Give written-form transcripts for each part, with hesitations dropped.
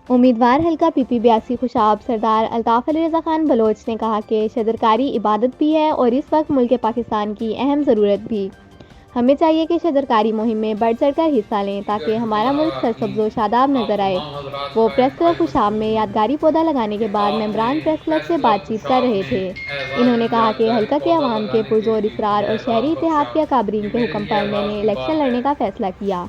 उम्मीदवार हल्का पीपी 82 खुशाब सरदार अल्ताफ़ अली रज़ा खान बलोच ने कहा कि शजरकारी इबादत भी है और इस वक्त मुल्क पाकिस्तान की अहम ज़रूरत भी। हमें चाहिए कि शजरकारी मुहिम में बढ़ चढ़कर हिस्सा लें ताकि हमारा मुल्क सरसब्ज़ व शादाब नज़र आए। वो प्रेस क्लब खुशाब में यादगारी पौधा लगाने के बाद मेंबरान प्रेस क्लब से बातचीत कर रहे थे। इन्होंने कहा कि हल्का के अवाम के पुरजोर इसरार और शहरी इत्तेहाद के अकाबरीन के हुक्म पर मैंने इलेक्शन लड़ने का फैसला किया।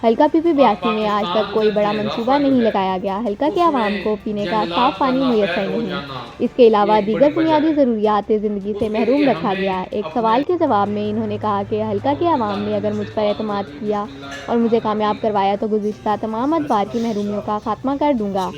हल्का पीपी 82 में आज तक कोई बड़ा मंसूबा नहीं लगाया गया। हल्का के अवाम को पीने का साफ पानी मुयस्सर नहीं। इसके अलावा दीगर बुनियादी ज़रूरियात ज़िंदगी से महरूम रखा गया। एक सवाल के जवाब में इन्होंने कहा कि हल्का के अवाम ने अगर मुझ पर एतमाद किया और मुझे कामयाब करवाया तो गुज़िश्ता तमाम अदवार की महरूमियों का खात्मा कर दूँगा।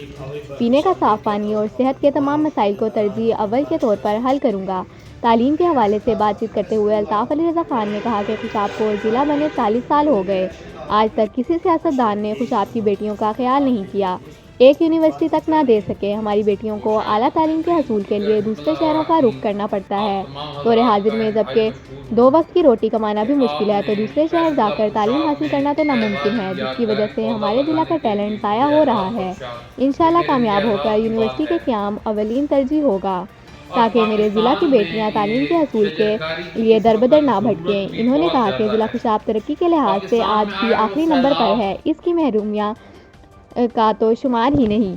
पीने का साफ पानी और सेहत के तमाम मसाइल को तरजीह अव्वल के तौर पर हल करूँगा। तालीम के हवाले से बातचीत करते हुए अल्ताफ़ अली रज़ा खान ने कहा कि खुशाब को ज़िला बने 40 साल हो गए। आज तक किसी सियासतदान ने खुशाब की बेटियों का ख्याल नहीं किया। एक यूनिवर्सिटी तक ना दे सके। हमारी बेटियों को आला तालीम के हसूल के लिए दूसरे शहरों का रुख करना पड़ता है। दौरे हाजिर में जबकि 2 वक्त की रोटी कमाना भी मुश्किल है तो दूसरे शहर जाकर तालीम हासिल करना तो नामुमकिन है, जिसकी वजह से हमारे ज़िला का टैलेंट ज़ाया हो रहा है। इंशाअल्लाह कामयाब होकर यूनिवर्सिटी के क़याम अव्वलीन तरजीह होगा ताकि मेरे ज़िला की बेटियां तालीम के हसूल के लिए दर-बदर ना भटकें। इन्होंने कहा कि ज़िला खुशाब तरक्की के लिहाज से आज भी आखिरी नंबर पर है। इसकी महरूमियां का तो शुमार ही नहीं।